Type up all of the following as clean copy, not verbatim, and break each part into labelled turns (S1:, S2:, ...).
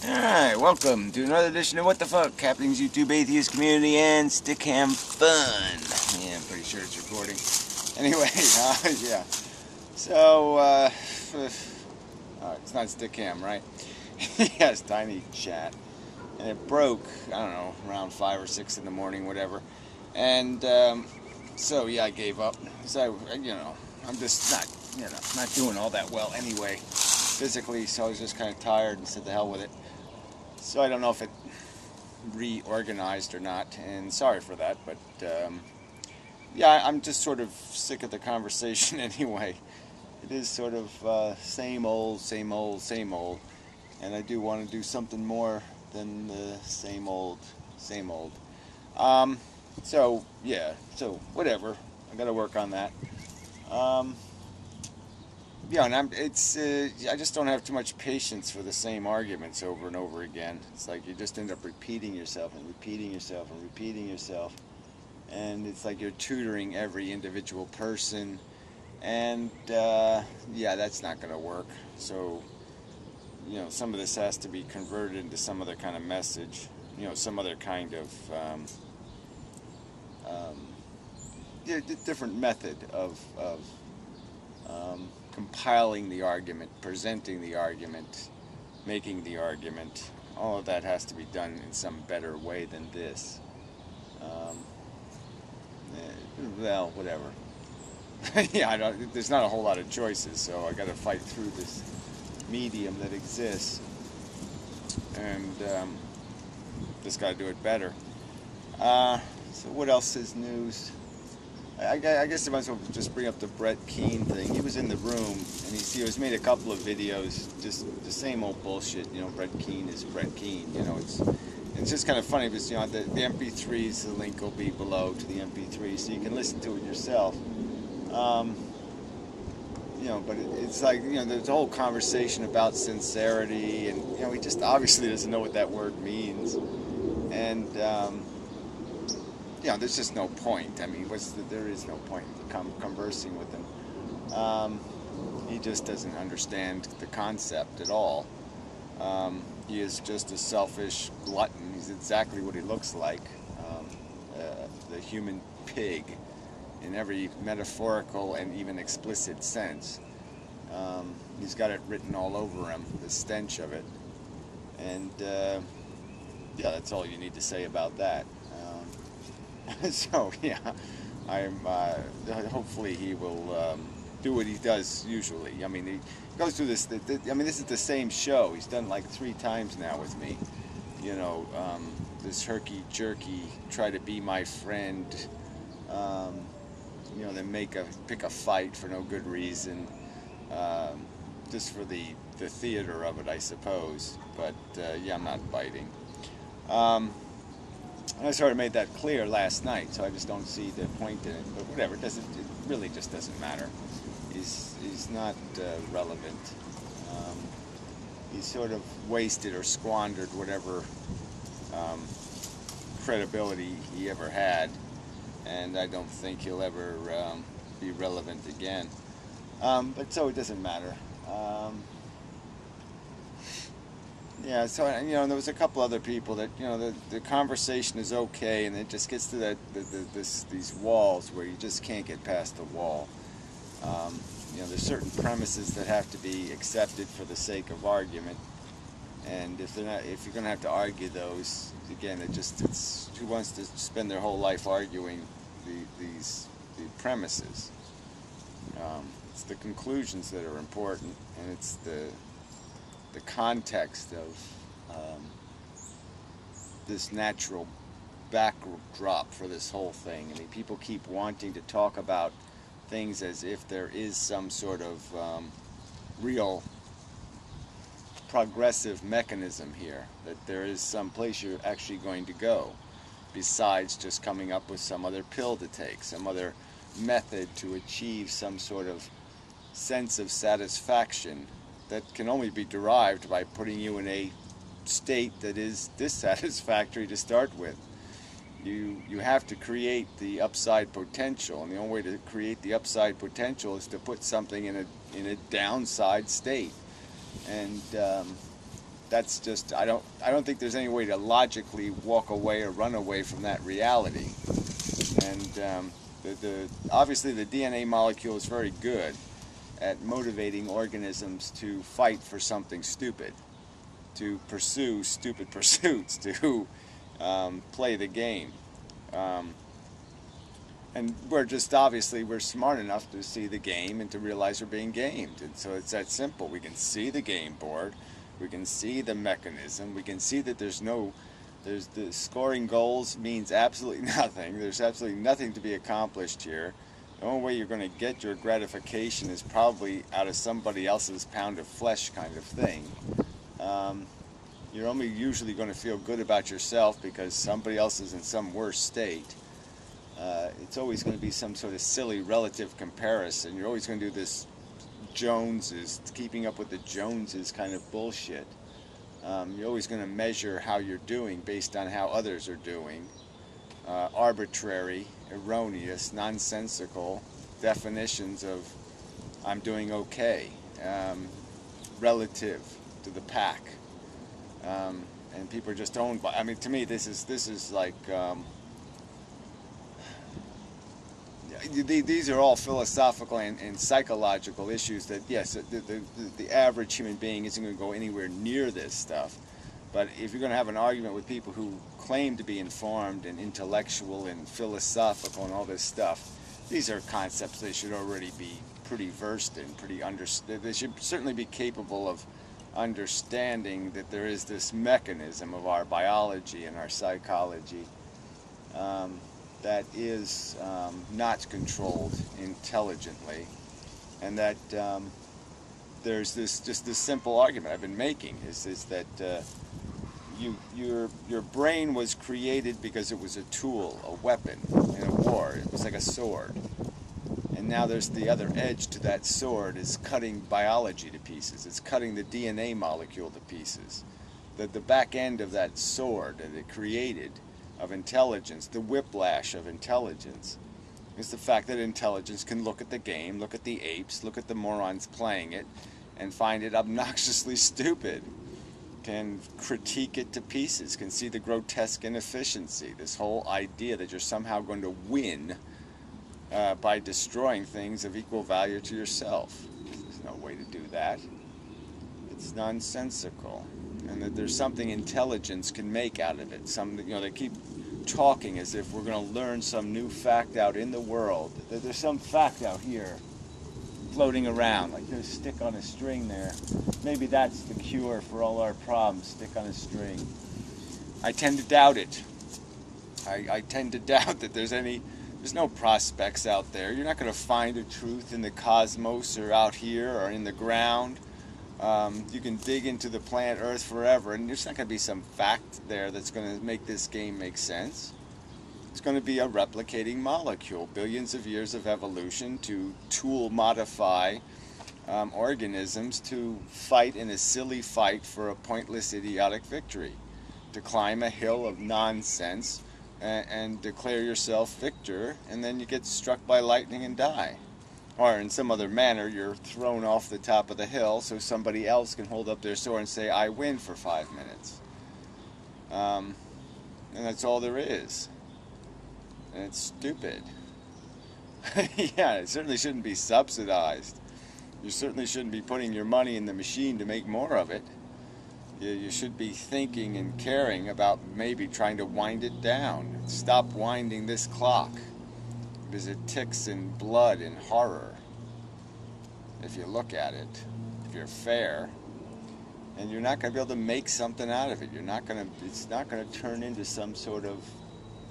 S1: Alright, welcome to another edition of What the Fuck, Happenings YouTube Atheist Community and Stickham Fun. Yeah, I'm pretty sure it's recording. Anyway, yeah. So, it's not Stickham, right? Yes, tiny chat. And it broke, I don't know, around 5 or 6 in the morning, whatever. And, so, yeah, I gave up. So, I'm just not doing all that well anyway, physically, so I was just kind of tired and said the hell with it. So I don't know if it reorganized or not, and sorry for that, but yeah, I'm just sort of sick of the conversation anyway. It is sort of same old, same old, same old, and I do want to do something more than the same old, same old. So yeah, so whatever, I got to work on that. Yeah, and I just don't have too much patience for the same arguments over and over again. It's like you just end up repeating yourself and repeating yourself and repeating yourself. And it's like you're tutoring every individual person. And, yeah, that's not going to work. So, some of this has to be converted into some other kind of message. Some other kind of, different method of compiling the argument, presenting the argument, making the argument. All of that has to be done in some better way than this. Well, whatever. Yeah, there's not a whole lot of choices, so I got to fight through this medium that exists, and just got to do it better. So what else is news? I guess I might as well just bring up the Brett Keane thing. He was in the room, and he has made a couple of videos, just the same old bullshit. Brett Keane is Brett Keane. It's just kind of funny because the MP3s, the link will be below to the MP3, so you can listen to it yourself. But it's like there's a whole conversation about sincerity, and he just obviously doesn't know what that word means, and. There's just no point. I mean, there is no point in conversing with him. He just doesn't understand the concept at all. He is just a selfish glutton. He's exactly what he looks like, the human pig, in every metaphorical and even explicit sense. He's got it written all over him, the stench of it. And, yeah, that's all you need to say about that. So yeah, hopefully he will do what he does usually. I mean, he goes through this. This is the same show. He's done like 3 times now with me. This herky-jerky, try to be my friend. Then pick a fight for no good reason, just for the theater of it, I suppose. But yeah, I'm not biting. I sort of made that clear last night, so I just don't see the point in it. But whatever, it really just doesn't matter. He's not relevant. He's sort of wasted or squandered whatever credibility he ever had, and I don't think he'll ever be relevant again. But so it doesn't matter. Yeah, so there was a couple other people that the conversation is okay, and it just gets to these walls where you just can't get past the wall. There's certain premises that have to be accepted for the sake of argument, and if you're going to have to argue those, again, it's who wants to spend their whole life arguing the premises? It's the conclusions that are important, and it's the context of this natural backdrop for this whole thing. I mean, people keep wanting to talk about things as if there is some sort of real progressive mechanism here, that there is some place you're actually going to go, besides just coming up with some other pill to take, some other method to achieve some sort of sense of satisfaction that can only be derived by putting you in a state that is dissatisfactory to start with. You have to create the upside potential, and the only way to create the upside potential is to put something in a downside state. And that's just, I don't think there's any way to logically walk away or run away from that reality. And obviously the DNA molecule is very good at motivating organisms to fight for something stupid, to pursue stupid pursuits, to play the game. And we're just, obviously, we're smart enough to see the game and to realize we're being gamed. And so it's that simple. We can see the game board. We can see the mechanism. We can see that the scoring goals means absolutely nothing. There's absolutely nothing to be accomplished here. The only way you're going to get your gratification is probably out of somebody else's pound of flesh kind of thing. You're only usually going to feel good about yourself because somebody else is in some worse state. It's always going to be some sort of silly relative comparison. You're always going to do this Joneses, keeping up with the Joneses kind of bullshit. You're always going to measure how you're doing based on how others are doing. Arbitrary, erroneous, nonsensical definitions of I'm doing okay, relative to the pack. And people are just owned by, I mean, to me this is like, these are all philosophical and psychological issues that, yes, the average human being isn't going to go anywhere near this stuff. But if you're going to have an argument with people who claim to be informed and intellectual and philosophical and all this stuff, these are concepts they should already be pretty versed in, they should certainly be capable of understanding that there is this mechanism of our biology and our psychology that is not controlled intelligently, and that there's just this simple argument I've been making is that your brain was created because it was a tool, a weapon in a war. It was like a sword. And now there's the other edge to that sword is cutting biology to pieces. It's cutting the DNA molecule to pieces. The back end of that sword that it created of intelligence, the whiplash of intelligence, is the fact that intelligence can look at the game, look at the apes, look at the morons playing it, and find it obnoxiously stupid. Can critique it to pieces, can see the grotesque inefficiency, this whole idea that you're somehow going to win by destroying things of equal value to yourself. There's no way to do that. It's nonsensical. And that there's something intelligence can make out of it. They keep talking as if we're going to learn some new fact out in the world. That there's some fact out here floating around, like there's a stick on a string there. Maybe that's the cure for all our problems, stick on a string. I tend to doubt it. I tend to doubt that there's no prospects out there. You're not going to find a truth in the cosmos or out here or in the ground. You can dig into the planet Earth forever, and there's not going to be some fact there that's going to make this game make sense. It's going to be a replicating molecule, billions of years of evolution to tool modify organisms to fight in a silly fight for a pointless, idiotic victory, to climb a hill of nonsense and declare yourself victor, and then you get struck by lightning and die. Or in some other manner, you're thrown off the top of the hill so somebody else can hold up their sword and say, I win for 5 minutes. And that's all there is. And it's stupid. Yeah, it certainly shouldn't be subsidized. You certainly shouldn't be putting your money in the machine to make more of it. You should be thinking and caring about maybe trying to wind it down. Stop winding this clock, because it ticks in blood and horror, if you look at it, if you're fair. And you're not going to be able to make something out of it. It's not going to turn into some sort of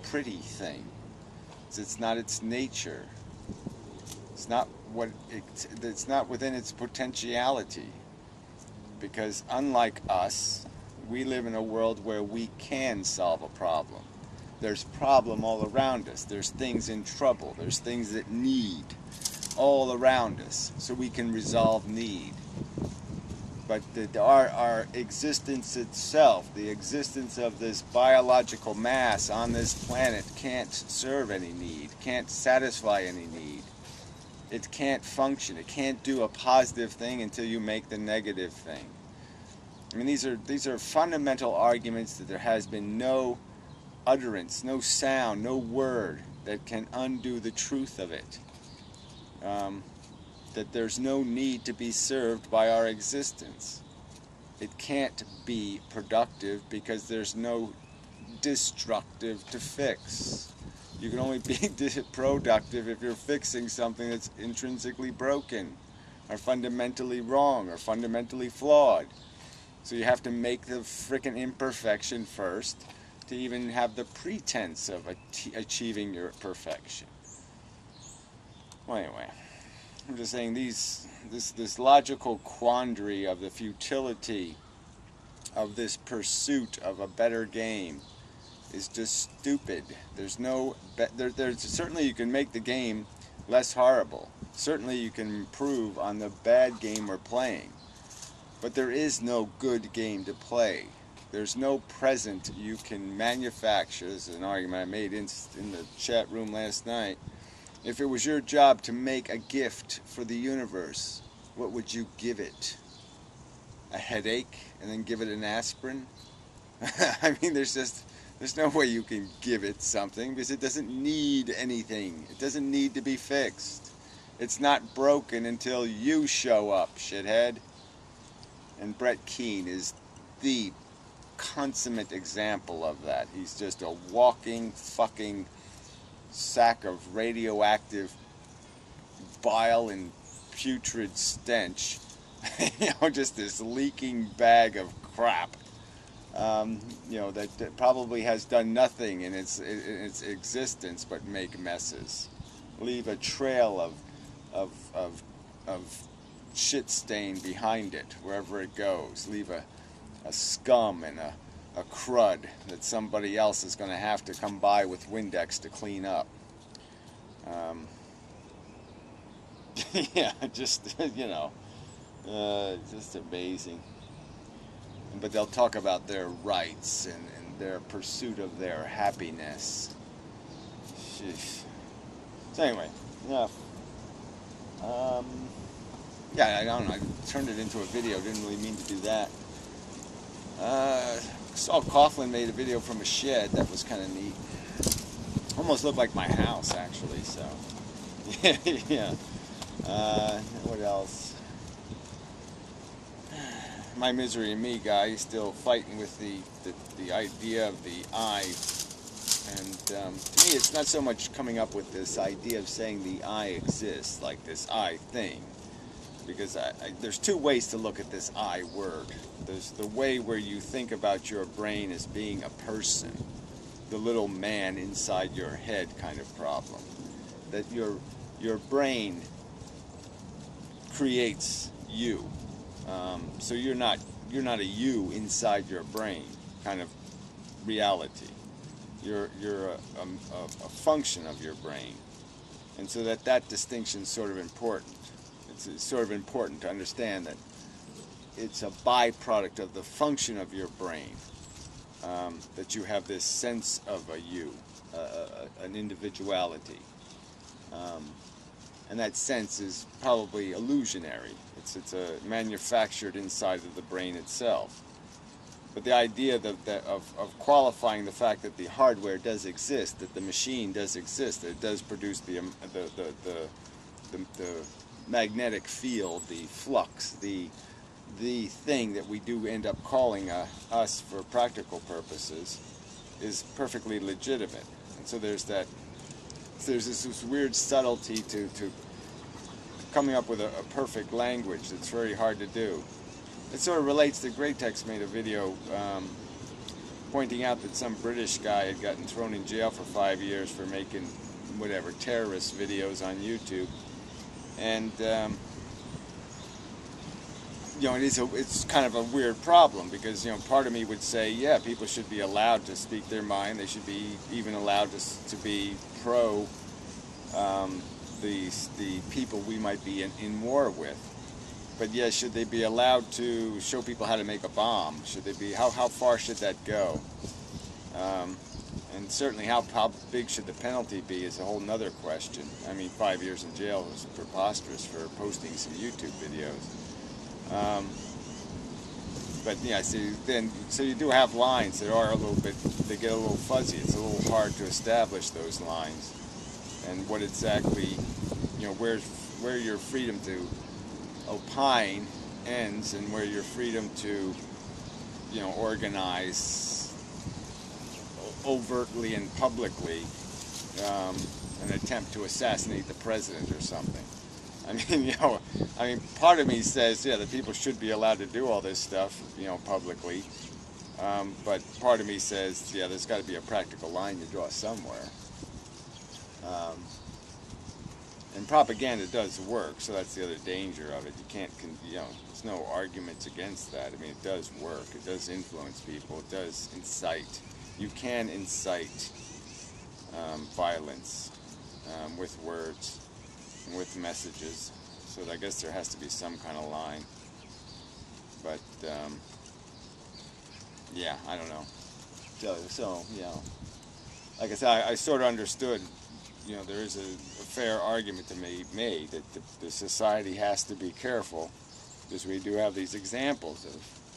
S1: pretty thing. It's not its nature. It's not within its potentiality. Because unlike us, we live in a world where we can solve a problem. There's problem all around us. There's things in trouble. There's things that need all around us, so we can resolve need. But our existence itself, the existence of this biological mass on this planet, can't serve any need, can't satisfy any need. It can't function. It can't do a positive thing until you make the negative thing. I mean, these are fundamental arguments that there has been no utterance, no sound, no word that can undo the truth of it. That there's no need to be served by our existence. It can't be productive because there's no destructive to fix. You can only be productive if you're fixing something that's intrinsically broken, or fundamentally wrong, or fundamentally flawed. So you have to make the frickin' imperfection first to even have the pretense of achieving your perfection. Well, anyway, I'm just saying this logical quandary of the futility of this pursuit of a better game is just stupid. There's no there's certainly you can make the game less horrible. Certainly you can improve on the bad game we're playing. But there is no good game to play. There's no present you can manufacture. This is an argument I made in the chat room last night. If it was your job to make a gift for the universe, what would you give it? A headache and then give it an aspirin? I mean, there's no way you can give it something because it doesn't need anything. It doesn't need to be fixed. It's not broken until you show up, shithead. And Brett Keane is the consummate example of that. He's just a walking fucking sack of radioactive bile and putrid stench. You know, just this leaking bag of crap. You know, that probably has done nothing in its existence but make messes, leave a trail of shit stain behind it wherever it goes, leave a scum and a crud that somebody else is going to have to come by with Windex to clean up. Yeah, just, you know, just amazing. But they'll talk about their rights and their pursuit of their happiness. Sheesh. So anyway, yeah. Yeah, I don't know. I turned it into a video. Didn't really mean to do that. Saul Coughlin made a video from a shed. That was kind of neat. Almost looked like my house, actually. So, yeah. What else? My Misery and Me guy is still fighting with the idea of the I. And to me, it's not so much coming up with this idea of saying the I exists, like this I thing. Because there's two ways to look at this I word. There's the way where you think about your brain as being a person, the little man inside your head kind of problem. That your brain creates you. So you're not a you inside your brain kind of reality. You're a function of your brain, and so that distinction's sort of important. It's sort of important to understand that it's a byproduct of the function of your brain, that you have this sense of a you, an individuality, and that sense is probably illusionary. It's manufactured inside of the brain itself. But the idea of qualifying the fact that the hardware does exist, that the machine does exist, that it does produce the magnetic field, the flux, the thing that we do end up calling us for practical purposes, is perfectly legitimate. And so there's this weird subtlety to coming up with a perfect language that's very hard to do. It sort of relates to Greatex made a video pointing out that some British guy had gotten thrown in jail for 5 years for making whatever terrorist videos on YouTube, and you know, it's kind of a weird problem because, you know, part of me would say, yeah, people should be allowed to speak their mind. They should be even allowed to be pro the people we might be in war with. But yes, should they be allowed to show people how to make a bomb? Should they be, how far should that go? And certainly how big should the penalty be is a whole nother question. I mean, 5 years in jail is preposterous for posting some YouTube videos. But yeah, so you do have lines that are a little bit, they get a little fuzzy. It's a little hard to establish those lines, and what exactly, where your freedom to opine ends, and where your freedom to, organize overtly and publicly an attempt to assassinate the president or something. I mean, part of me says, yeah, that people should be allowed to do all this stuff, publicly. But part of me says, yeah, there's got to be a practical line you draw somewhere. And propaganda does work, so that's the other danger of it. You can't, there's no arguments against that. I mean, it does work. It does influence people. It does incite. You can incite violence with words and with messages. So I guess there has to be some kind of line. But, yeah, I don't know. So like I said, I sort of understood, there is a fair argument to be made that the society has to be careful, because we do have these examples of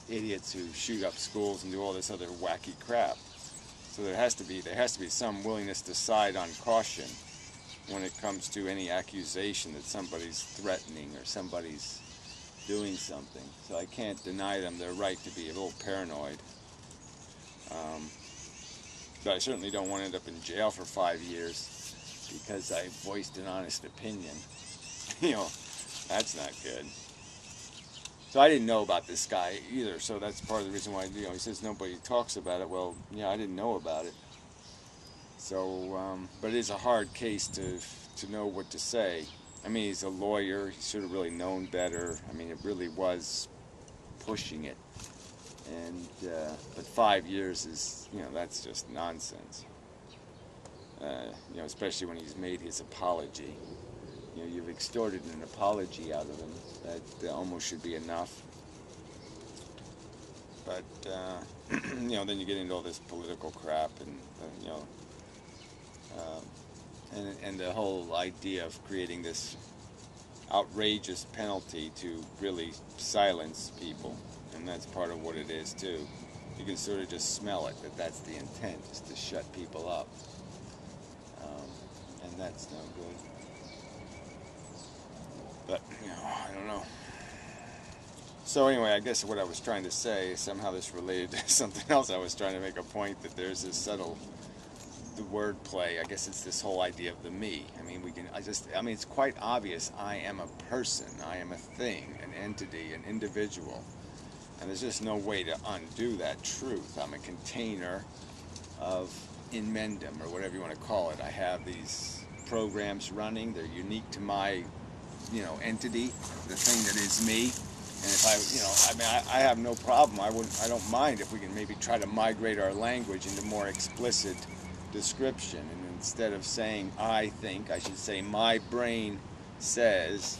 S1: idiots who shoot up schools and do all this other wacky crap. So there has to be some willingness to side on caution when it comes to any accusation that somebody's threatening or somebody's doing something. So I can't deny them their right to be a little paranoid. But I certainly don't want to end up in jail for 5 years because I voiced an honest opinion. That's not good. So I didn't know about this guy either, so that's part of the reason why, he says nobody talks about it. Well, yeah, I didn't know about it. So, but it is a hard case to know what to say. I mean, he's a lawyer. He should have really known better. I mean, it really was pushing it. And, but 5 years is, that's just nonsense. Especially when he's made his apology. You've extorted an apology out of him. That almost should be enough. But, then you get into all this political crap and, and the whole idea of creating this outrageous penalty to really silence people. And that's part of what it is, too. You can sort of just smell it, that's the intent, is to shut people up. And that's no good. But, I don't know. So anyway, I guess what I was trying to say, somehow this related to something else. I was trying to make a point that there's this subtle, the word play. I guess it's this whole idea of the me. I mean, it's quite obvious I am a person. I am a thing, an entity, an individual. And there's just no way to undo that truth. I'm a container of inmendham, or whatever you want to call it. I have these programs running. They're unique to my, entity, the thing that is me. And if I have no problem. I don't mind if we can maybe try to migrate our language into more explicit description. And instead of saying I think, I should say my brain says,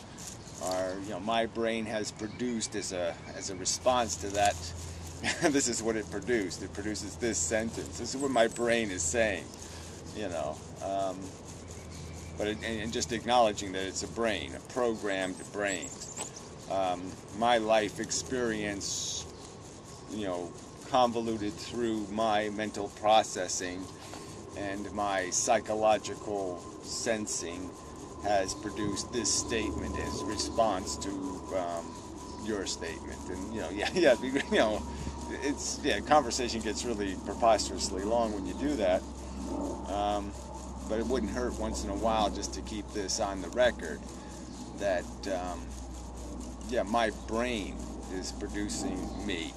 S1: or my brain has produced as a response to that. This is what it produced. It produces this sentence. This is what my brain is saying. And just acknowledging that it's a brain, a programmed brain. My life experience, convoluted through my mental processing and my psychological sensing, has produced this statement as response to your statement. And conversation gets really preposterously long when you do that. But it wouldn't hurt once in a while just to keep this on the record that my brain is producing me.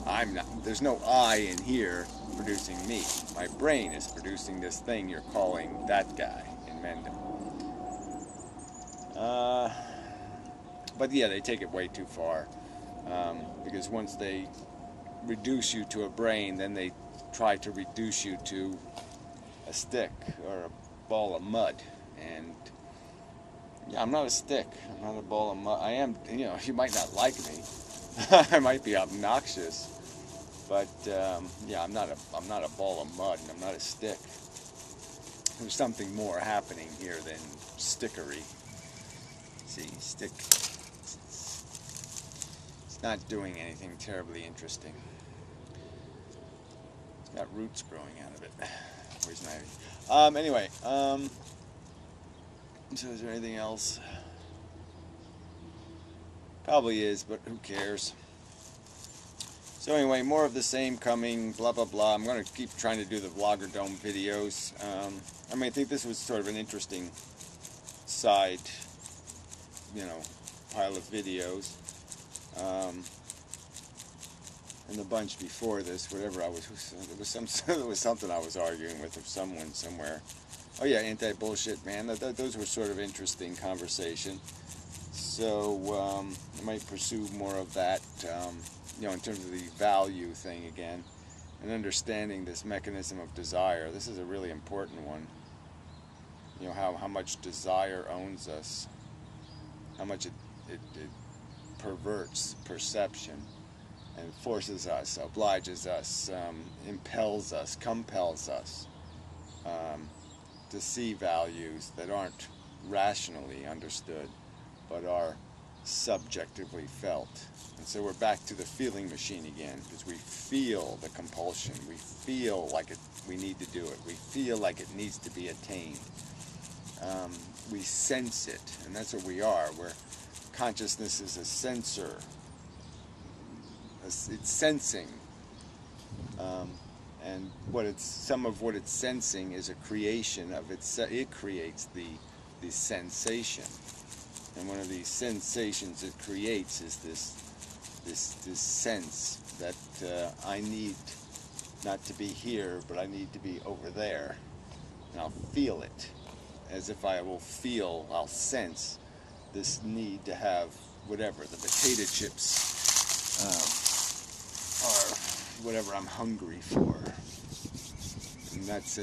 S1: I'm not. There's no I in here producing me. My brain is producing this thing you're calling that guy in Mendham. But yeah, they take it way too far, because once they reduce you to a brain, then they try to reduce you to a stick or a ball of mud. And I'm not a stick. I'm not a ball of mud. I am, you might not like me. I might be obnoxious, but I'm not a ball of mud, and I'm not a stick. There's something more happening here than stickery. See, It's not doing anything terribly interesting. It's got roots growing out of it. Where's my ivy? Anyway, so is there anything else? Probably is, but who cares? So anyway, more of the same coming, blah, blah, blah. I'm going to keep trying to do the Vlogger Dome videos. I mean, I think this was sort of an interesting side, pile of videos. And the bunch before this, whatever there was something I was arguing with someone somewhere. Oh yeah, anti-bullshit, man. Those were sort of interesting conversation. So I might pursue more of that. In terms of the value thing again, and understanding this mechanism of desire. This is a really important one. How much desire owns us, how much it perverts perception and forces us, obliges us, impels us, compels us to see values that aren't rationally understood but are subjectively felt. And so we're back to the feeling machine again, because we feel the compulsion, we feel like we need to do it, we feel like it needs to be attained. We sense it, and that's what we are. Consciousness is a sensor. It's sensing, and some of what it's sensing is a creation of it creates the sensation. And one of these sensations it creates is this sense that I need not to be here, but I need to be over there. And I'll feel it, as if I'll sense this need to have whatever, the potato chips, or whatever I'm hungry for. And that's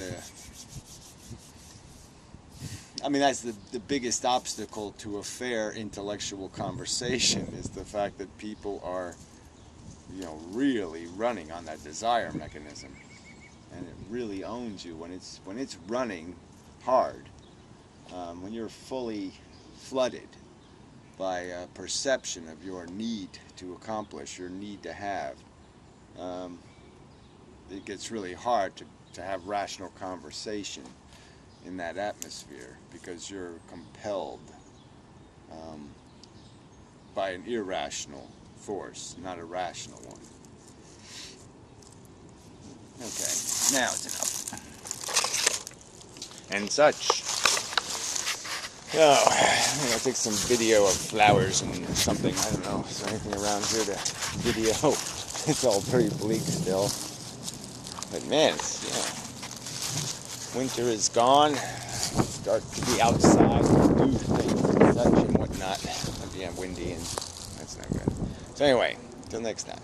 S1: that's the biggest obstacle to a fair intellectual conversation, is the fact that people are, really running on that desire mechanism, and it really owns you when it's running hard. When you're fully flooded by a perception of your need to accomplish, your need to have, it gets really hard to have rational conversation in that atmosphere, because you're compelled by an irrational force, not a rational one. Okay, now it's enough. And such. Oh, I'm going to take some video of flowers and something. I don't know, is there anything around here to video? It's all pretty bleak still. But man, winter is gone. Start to be outside and do things and such and whatnot. It'll be windy and that's not good. So anyway, till next time.